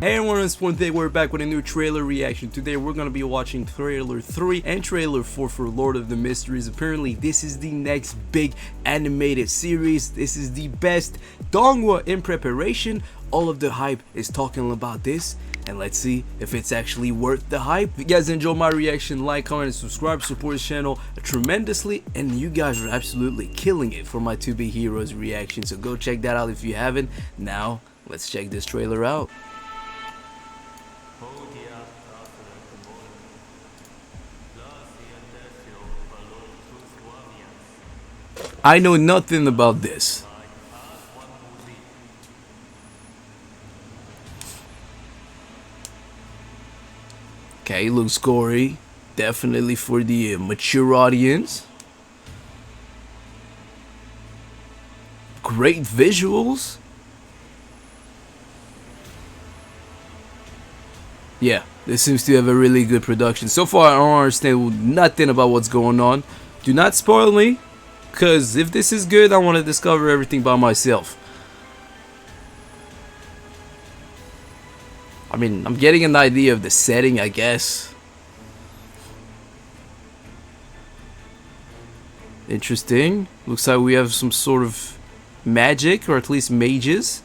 Hey everyone, it's SpoRTan. We're back with a new trailer reaction. Today we're going to be watching trailer 3 and trailer 4 for Lord of the Mysteries. Apparently this is the next big animated series. This is the best. Donghua in preparation. All of the hype is talking about this, and let's see if it's actually worth the hype. If you guys enjoyed my reaction, like, comment, and subscribe. Support this channel tremendously, and you guys are absolutely killing it for my 2B Heroes reaction, so go check that out if you haven't. Now let's check this trailer out. I know nothing about this. Okay, looks gory. Definitely for the mature audience. Great visuals. Yeah, this seems to have a really good production. So far, I don't understand nothing about what's going on. Do not spoil me, because if this is good, I want to discover everything by myself. I mean, I'm getting an idea of the setting, I guess. Interesting. Looks like we have some sort of magic, or at least mages.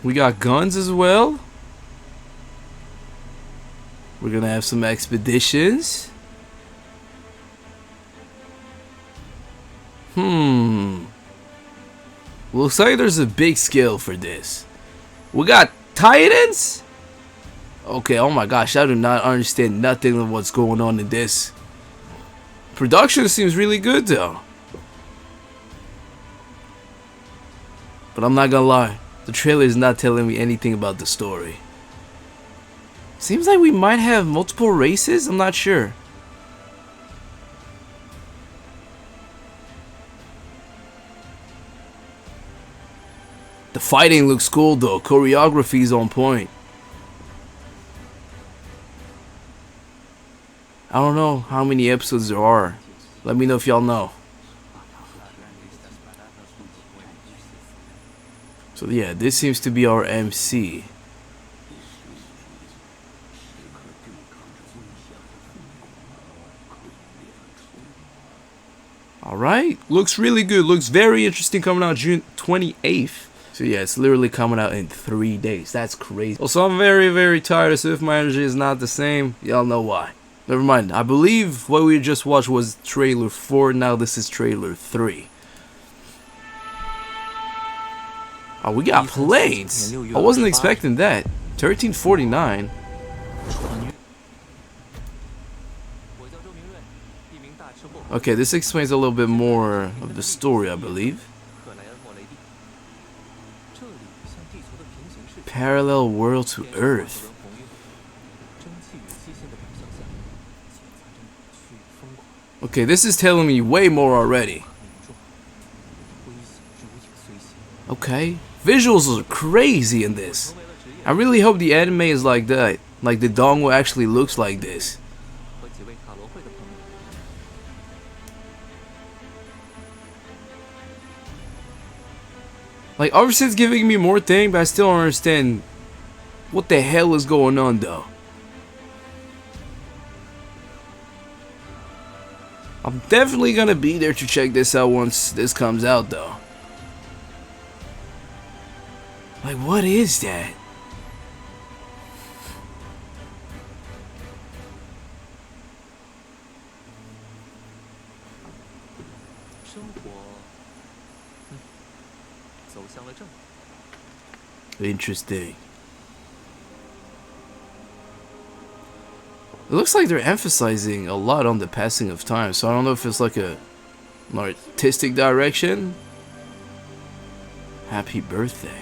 We got guns as well. We're gonna have some expeditions. Looks like there's a big scale for this. We got Titans? Okay, oh my gosh, I do not understand nothing of what's going on in this. Production seems really good though. But I'm not gonna lie, the trailer is not telling me anything about the story. Seems like we might have multiple races, I'm not sure. The fighting looks cool though, choreography is on point. I don't know how many episodes there are. Let me know if y'all know. So yeah, this seems to be our MC. Alright, looks really good, looks very interesting, coming out June 28th. So yeah, it's literally coming out in 3 days. That's crazy. Also, I'm very tired, so if my energy is not the same, y'all know why. Never mind. I believe what we just watched was trailer 4. Now this is trailer 3. Oh, we got planes. I wasn't expecting that. 1349. Okay, this explains a little bit more of the story, I believe. Parallel world to Earth. Okay, this is telling me way more already. Okay, visuals are crazy in this. I really hope the anime is like that. Like the Donghua actually looks like this. Like, Overset's giving me more thing, but I still don't understand what the hell is going on though. I'm definitely gonna be there to check this out once this comes out though. Like, what is that? Interesting. It looks like they're emphasizing a lot on the passing of time, so I don't know if it's like an artistic direction. Happy birthday.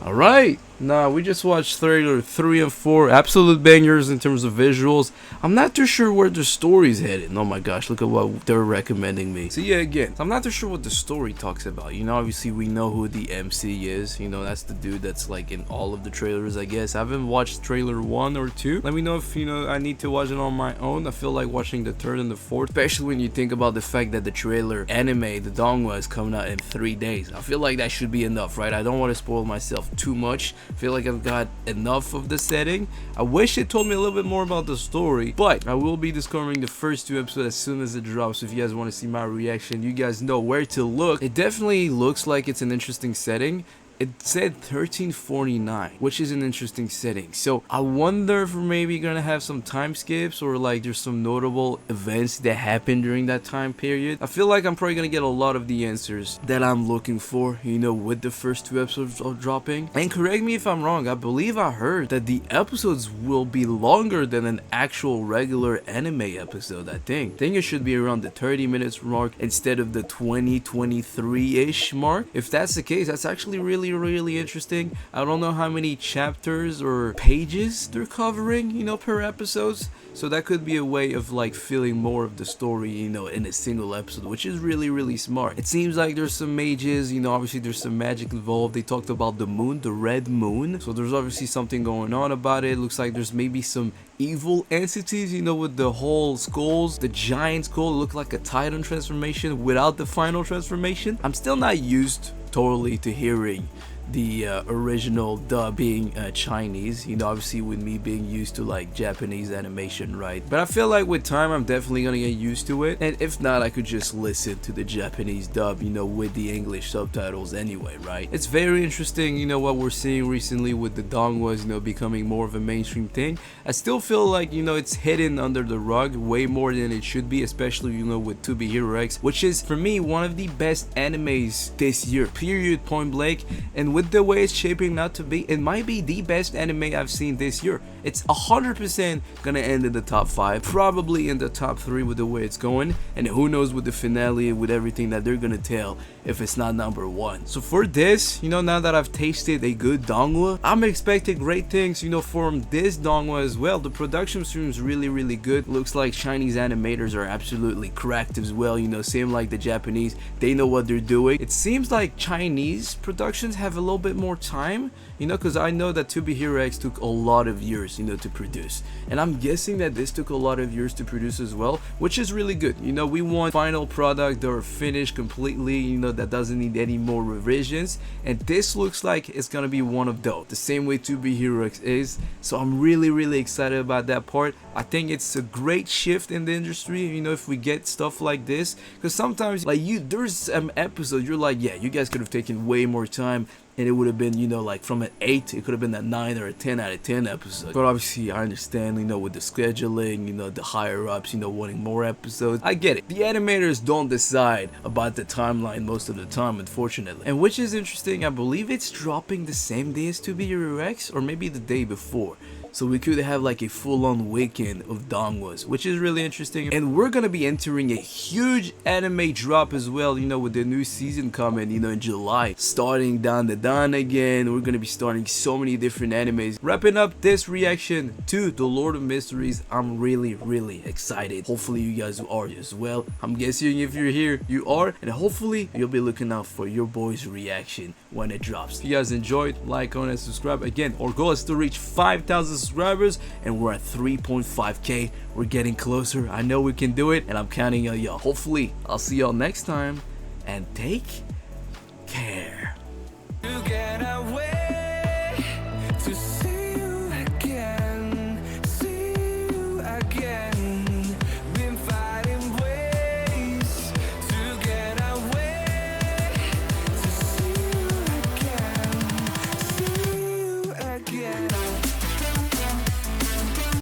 Alright, nah, we just watched trailer 3 and 4, absolute bangers in terms of visuals. I'm not too sure where the story's headed. Oh my gosh, look at what they're recommending me. So yeah, again, I'm not too sure what the story talks about. You know, obviously we know who the MC is. You know, that's the dude that's like in all of the trailers, I guess. I haven't watched trailer 1 or 2. Let me know if, you know, I need to watch it on my own. I feel like watching the 3rd and the 4th, especially when you think about the fact that the trailer anime, the Donghua, is coming out in 3 days. I feel like that should be enough, right? I don't want to spoil myself too much. I feel like I've got enough of the setting. I wish it told me a little bit more about the story, but I will be discovering the first 2 episodes as soon as it drops. So if you guys want to see my reaction, you guys know where to look. It definitely looks like it's an interesting setting. It said 1349, which is an interesting setting. So I wonder if we're maybe gonna have some time skips, or like there's some notable events that happened during that time period. I feel like I'm probably gonna get a lot of the answers that I'm looking for, you know, with the first 2 episodes of dropping. And correct me if I'm wrong, I believe I heard that the episodes will be longer than an actual regular anime episode. I think it should be around the 30 minutes mark instead of the 23-ish mark. If that's the case, that's actually really interesting. I don't know how many chapters or pages they're covering, you know, per episodes, so that could be a way of like feeling more of the story, you know, in a single episode, which is really smart. It seems like there's some mages, you know, obviously there's some magic involved. They talked about the moon, the red moon, so there's obviously something going on about it. Looks like there's maybe some evil entities, you know, with the whole skulls. The giant skull looked like a titan transformation without the final transformation. I'm still not used totally to hearing the original dub being Chinese, you know, obviously with me being used to like Japanese animation, right? But I feel like with time I'm definitely gonna get used to it, and if not, I could just listen to the Japanese dub, you know, with the English subtitles anyway, right? It's very interesting, you know, what we're seeing recently with the Donghua, you know, becoming more of a mainstream thing. I still feel like, you know, it's hidden under the rug way more than it should be, especially, you know, with To Be Hero X, which is for me one of the best animes this year, period, point blank. And with the way it's shaping out to be, it might be the best anime I've seen this year. It's 100% gonna end in the top 5, probably in the top 3 with the way it's going, and who knows with the finale, with everything that they're gonna tell, if it's not number 1. So for this, you know, now that I've tasted a good Donghua, I'm expecting great things, you know, from this Donghua as well. The production seems really good. Looks like Chinese animators are absolutely cracked as well, you know, same like the Japanese. They know what they're doing. It seems like Chinese productions have a little bit more time, you know, because I know that To Be Hero X took a lot of years, you know, to produce, and I'm guessing that this took a lot of years to produce as well, which is really good. You know, we want final product that are finished completely, you know, that doesn't need any more revisions, and this looks like it's gonna be one of those, the same way To Be Hero X is. So I'm really excited about that part. I think it's a great shift in the industry, you know, if we get stuff like this, because sometimes like there's some episodes you're like, yeah, you guys could have taken way more time and it would have been, you know, like from an 8 it could have been a 9 or a 10 out of 10 episode. But obviously I understand, you know, with the scheduling, you know, the higher ups, you know, wanting more episodes. I get it. The animators don't decide about the timeline most of the time, unfortunately, and which is interesting. I believe it's dropping the same day as To Be Hero X, or maybe the day before. So we could have like a full-on weekend of Donghuas, which is really interesting. And we're gonna be entering a huge anime drop as well, you know, with the new season coming, you know, in July, starting Down the Dawn again. We're gonna be starting so many different animes. Wrapping up this reaction to The Lord of Mysteries, I'm really excited. Hopefully you guys are as well. I'm guessing if you're here, you are, and hopefully you'll be looking out for your boy's reaction when it drops. If you guys enjoyed, like, comment, and subscribe. Again, our goal is to reach 5,000 subscribers, and we're at 3.5k. We're getting closer. I know we can do it, and I'm counting on y'all. Hopefully I'll see y'all next time, and take care.